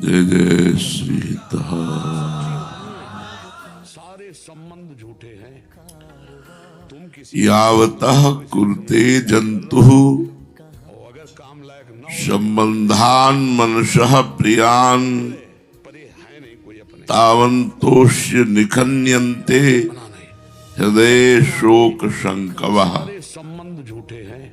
जय जय श्री सारे संबंध झूठे हैं। तुम किसी यावतः कुरुते जंतु अगर काम लायक न संबंधान मनसः प्रियान पर ये है नहीं कोई अपने तावन्तोष्य निखन्यन्ते अपना नहीं। हृदय शोक शंकवः। सारे संबंध झूठे हैं।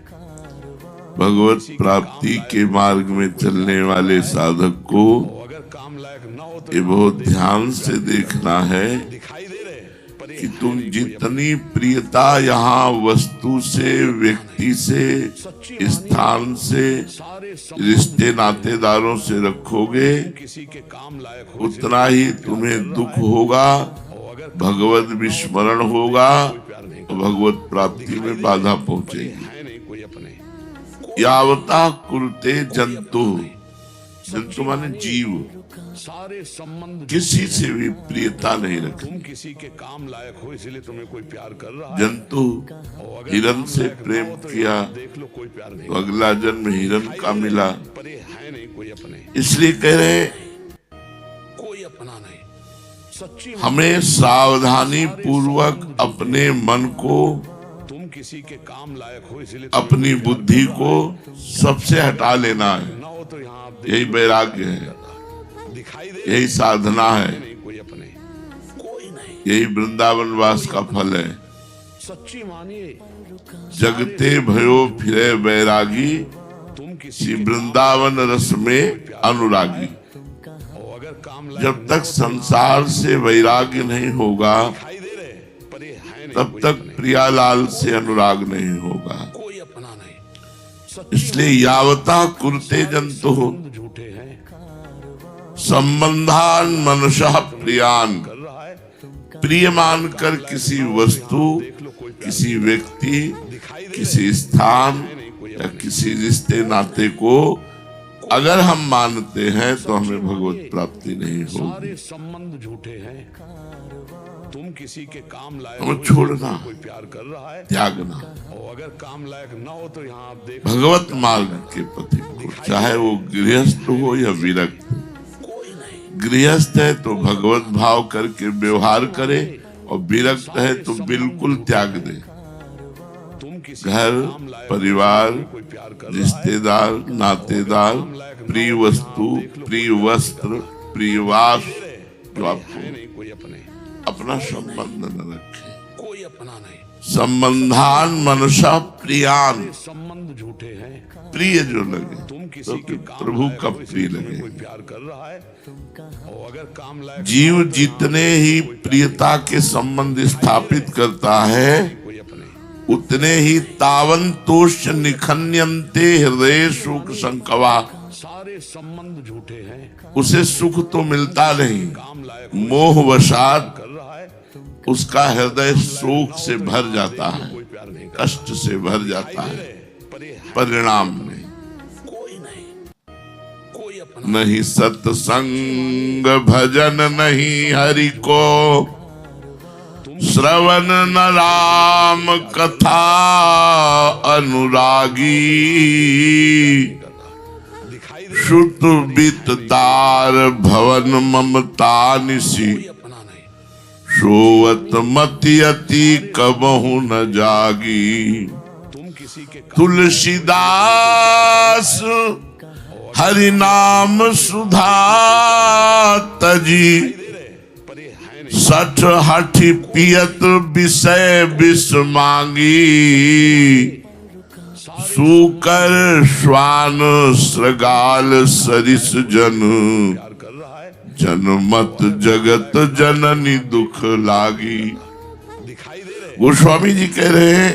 भगवत प्राप्ति के मार्ग में चलने वाले साधक को अगर काम लायक न हो तो ये बहुत ध्यान से देखना है दिखाई दे रहे पर ये कि तुम जितनी प्रियता यहाँ वस्तु से, व्यक्ति से, स्थान से, सारे रिश्ते नातेदारों से रखोगे किसी के काम लायक हो उतना ही तुम्हें दुख होगा, भगवत विस्मरण होगा और भगवत प्राप्ति में बाधा पहुंचेगी। है नहीं कोई अपने यावता कुरुते जंतु, जंतु माने जीव, सारे संबंध किसी से भी प्रियता नहीं रखती। तुम किसी के काम लायक हो इसलिए तुम्हें कोई प्यार कर रहा है। जंतु हिरण से प्रेम किया देख लो कोई प्यार नहीं तो अगला जन्म हिरण का मिला, पर ये है नहीं कोई अपने इसलिए कह रहे कोई अपना नहीं। सच्ची हमें सावधानी पूर्वक अपने मन को, तुम किसी के काम लायक हो इसलिए अपनी बुद्धि को सबसे हटा लेना है। न हो तो यहाँ आप यही वैराग्य है, दिखाई दे यही साधना है, नहीं कोई अपने कोई नहीं। यही वृंदावन वास का फल है। सच्ची मानिए जगते भयो फिरे वैरागी, तुम किसी श्री वृंदावन रस में अनुरागी। अगर काम जब तक संसार से वैराग्य नहीं होगा दिखाई दे रहे पर ये है नहीं तब तक प्रियालाल से अनुराग नहीं होगा। कोई अपना नहीं। इसलिए यावता कुरुते जंतु झूठे हैं संबंधान मनसः प्रियान, कर रहा है प्रिय मानकर किसी वस्तु, किसी व्यक्ति, किसी स्थान या किसी रिश्ते नाते को अगर हम मानते हैं तो हमें भगवत प्राप्ति नहीं होगी। सारे संबंध झूठे हैं। तुम किसी के काम लायक हमें हो छोड़ना, कोई प्यार कर रहा है त्यागना और अगर काम लायक न हो तो यहाँ आप देख भगवत मार्ग के पति को, चाहे वो गृहस्थ हो या विरक्त। कोई नहीं। गृहस्थ है तो भगवत भाव करके व्यवहार करे और विरक्त है तो बिल्कुल त्याग दे। तुम किसी घर, परिवार, कोई प्यार कर रिश्तेदार, नातेदार, प्रिय वस्तु, प्रिय वस्त्र, प्रिय वास जो आपको है नहीं कोई अपने अपना संबंध न रखे। कोई अपना नहीं। संबंधान मनसा प्रियान, संबंध झूठे हैं। प्रिय जो लगे तुम किसी तो के काम प्रभु लायक का हो इसलिए प्रिय तुम्हें लगे। कोई प्यार कर रहा है और अगर काम लायक जीव जितने ही प्रियता के संबंध स्थापित करता है कोई अपने उतने ही तावन्तोष्य निखन्यन्ते हृदय सुख संकवा, सारे संबंध झूठे हैं। उसे सुख तो मिलता नहीं, काम लायक मोहवशात कर रहा है उसका हृदय शोक से भर जाता है, कोई प्यार नहीं कष्ट से भर जाता है, पर ये है परिणाम में कोई नहीं। कोई अपना नहीं सत्संग भजन नहीं हरि को, श्रवण न राम कथा अनुरागी, दिखाई श्रुत बितदार भवन ममता निसी, अपना नहीं। सोवत मति अति कबहु न जागी। तुम किसी के तुलसीदास हरि नाम सुधा तजी, पर ये है नहीं। सठ हठि पियत विषय विष मांगी, सूकर श्वान श्रगाल सरिस जन, प्यार कर रहा है जनमत जगत जननी दुख लागी। दिखाई दे रहे गोस्वामी जी कह रहे हैं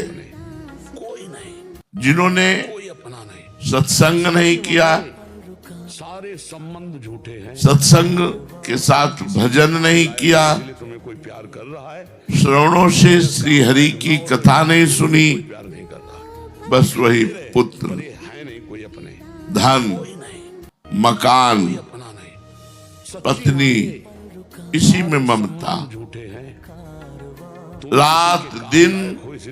कोई नहीं। जिन्होंने कोई अपना नहीं। सत्संग नहीं किया, सारे संबंध झूठे हैं। सत्संग के साथ भजन नहीं किया, इसलिए तुम्हें कोई प्यार कर रहा है श्रवणों से श्री हरि की कथा नहीं सुनी, प्यार नहीं कर रहा बस वही पुत्र, पर ये है नहीं कोई अपने धन, कोई नहीं। मकान, अपना नहीं। पत्नी, इसी में ममता। झूठे हैं। रात दिन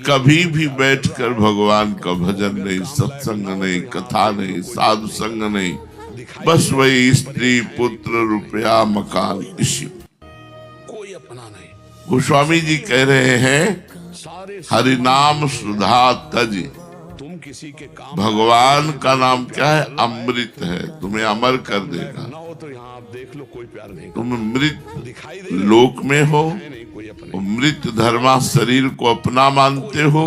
कभी भी बैठकर भगवान का भजन नहीं, सत्संग नहीं, कथा नहीं, साधु संग नहीं, दिखाई बस वही स्त्री पुत्र रुपया मकान इसी। कोई अपना नहीं, गोस्वामी जी कह रहे हैं सारे हरि नाम सुधा तज। तुम किसी के काम भगवान का नाम क्या है? अमृत है, तुम्हें अमर कर देगा। ना हो तो यहाँ आप देख लो, कोई प्यार नहीं तुम मृत दिखाई दे लोक में हो, है नहीं कोई अपने। मृत धर्मा शरीर को अपना मानते हो।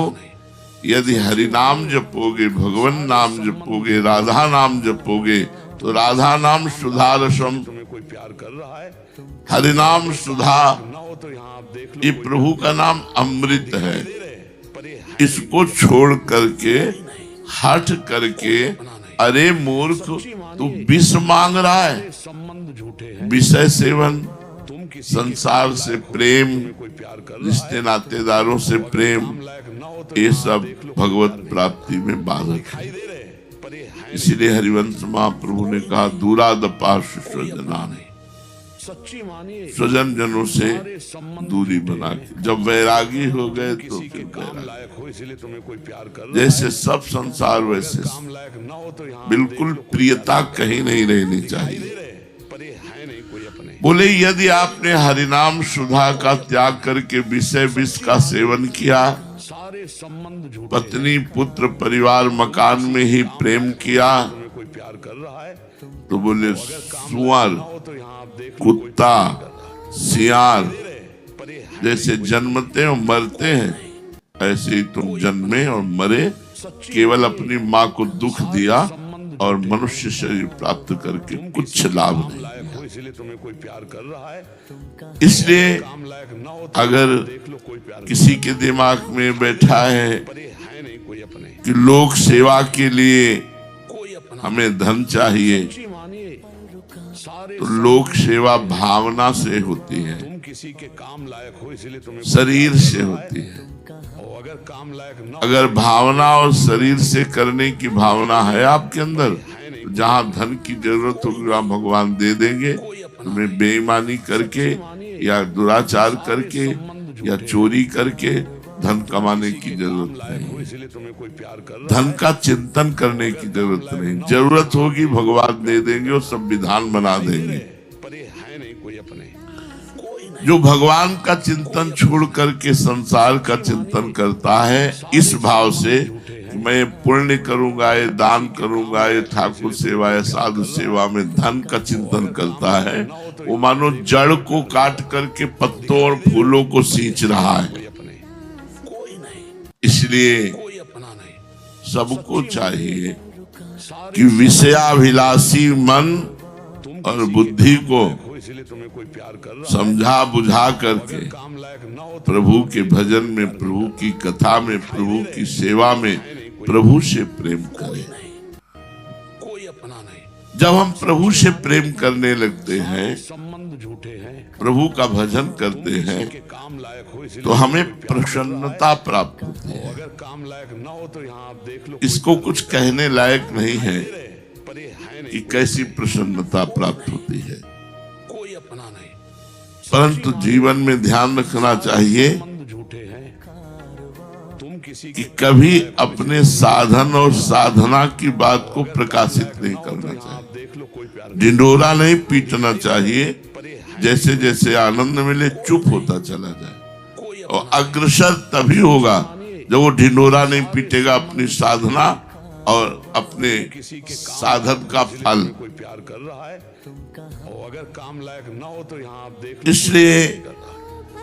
यदि हरि नाम जपोगे, भगवान नाम जपोगे, राधा नाम जपोगे, तो राधा नाम सुधा रसम, तुम्हें कोई प्यार कर रहा है हरि नाम सुधा, ना हो तो यहाँ आप देख लो, ये प्रभु का नाम अमृत है। दे रहे पर ये है इसको छोड़ करके हट करके, अरे मूर्ख तू विष मांग रहा है। संबंध झूठे हैं। विषय सेवन, तुम किसी संसार से प्रेम, कोई प्यार कर रहा रिश्ते नातेदारों से प्रेम, है लायक ना हो तो ये सब भगवत प्राप्ति में बाधक है। दिखाई दे रहे पर ये है इसीलिए हरिवंश महाप्रभु ने कहा दूरादपा स्वजना, सच्ची मानिए। स्वजन जनों से सारे संबंध दूरी बना के जब वैरागी हो गए तो किसी के फिर काम वैरागी। लायक हो इसलिए तुम्हें कोई प्यार कर रहा जैसे सब संसार वैसे है। काम लायक ना हो तो यहाँ बिल्कुल प्रियता कहीं नहीं रहनी चाहिए। दे रहे पर ये है नहीं कोई अपने। बोले यदि आपने हरिनाम सुधा का त्याग करके विषय विष का सेवन किया, सारे संबंध झूठे, पत्नी पुत्र परिवार मकान में ही प्रेम किया, तुम्हें कोई प्यार कर रहा है तो बोले सुअर, ना हो तो यहाँ आप देख लो, कुत्ता, सियार पर ये है जैसे जन्मते और मरते हैं, ऐसे ही तुम जन्मे और मरे, केवल अपनी माँ को दुख दिया और मनुष्य शरीर प्राप्त करके कुछ लाभ नहीं। लायक हो इसलिए तुम्हें कोई प्यार कर रहा है। इसलिए काम लायक ना हो तो अगर देख लो, कोई प्यार किसी के दिमाग में बैठा है पर ये है नहीं कोई अपने। कि लोक सेवा के लिए कोई अपना हमें धन चाहिए, सच्ची मानिए। सारे तो लोक सेवा भावना से होती है, तुम किसी के काम लायक हो इसलिए तुम्हें शरीर से होती है। और अगर काम लायक ना अगर भावना और शरीर से करने की भावना है आपके अंदर, तो जहाँ धन की जरूरत होगी वहाँ भगवान दे देंगे। तुम्हें बेईमानी करके या दुराचार करके या चोरी करके धन कमाने की जरूरत नहीं। हो इसलिए तुम्हें कोई प्यार कर रहा धन का चिंतन करने की जरूरत नहीं, जरूरत होगी भगवान दे देंगे और संविधान बना देंगे। है पर ये है नहीं कोई अपने। जो भगवान का चिंतन छोड़ करके संसार का चिंतन करता है इस भाव से कि मैं पुण्य करूंगा, ये दान करूंगा, ये ठाकुर सेवा या साधु सेवा में धन का चिंतन करता है, वो मानो जड़ को काट करके पत्तों और फूलों को सींच रहा है। कोई अपने इसलिए कोई अपना नहीं। सबको चाहिए कि विषयाभिलाषी मन और बुद्धि को हो इसलिए तुम्हें कोई प्यार कर रहा समझा बुझा करके है। काम लायक ना हो तो प्रभु के भजन में, प्रभु की कथा में, प्रभु की सेवा में प्रभु से प्रेम करें। कोई अपना नहीं। जब हम प्रभु से प्रेम करने लगते हैं, संबंध झूठे हैं। प्रभु का भजन करते हैं, के काम लायक हो इसलिए तो हमें प्रसन्नता प्राप्त होती है। अगर काम लायक ना हो तो यहाँ आप देख लो, इसको कुछ कहने लायक नहीं है पर ये है नहीं कि कैसी प्रसन्नता प्राप्त होती है। कोई अपना नहीं। परंतु जीवन में ध्यान रखना चाहिए संबंध झूठे हैं। तुम किसी कि के कभी अपने साधन और साधना की बात को प्रकाशित नहीं करना चाहिए। आप देख लो, कोई प्यार ढिंढोरा नहीं पीटना चाहिए। पर ये है जैसे जैसे आनंद मिले चुप होता चला जाए, कोई और अग्रसर तभी होगा जब वो ढिंढोरा नहीं पीटेगा अपनी साधना और अपने साधन का फल। कोई प्यार कर रहा है। और अगर काम लायक ना हो तो यहाँ आप देख लो, इसलिए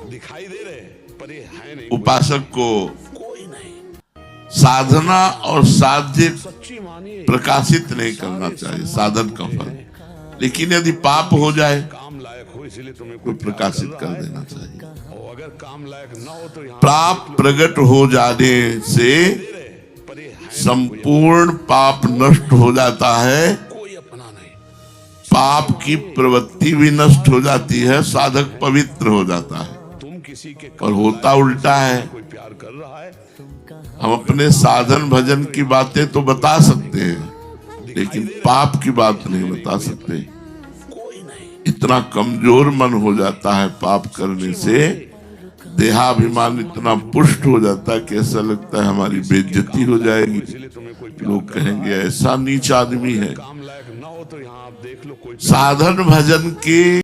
दिखाई दे रहे पर ये है नहीं उपासक को कोई नहीं। साधना और साध्य सच्ची मानिए। प्रकाशित नहीं करना चाहिए, साधन का फल। लेकिन यदि पाप हो जाए काम लायक हो इसलिए तुम्हें तो कोई प्रकाशित कर देना चाहिए। और अगर काम लायक ना हो तो यहाँ पाप प्रकट हो जाने से पर ये है संपूर्ण पाप नष्ट हो जाता है, कोई अपना नहीं। पाप की प्रवृत्ति भी नष्ट हो जाती है, साधक पवित्र हो जाता है। तुम किसी के और होता उल्टा है। कोई प्यार कर रहा है। हम अपने साधन भजन की बातें तो बता सकते हैं, लेकिन पाप की बात नहीं बता सकते। कोई नहीं। इतना कमजोर मन हो जाता है पाप करने से, देहाभिमान इतना पुष्ट हो जाता है कि ऐसा लगता है हमारी बेइज्जती हो जाएगी। इसलिए तुम्हें कोई प्यार लोग कहेंगे ऐसा नीच आदमी है। काम लायक ना हो तो यहाँ आप देख लो कोई साधन भजन के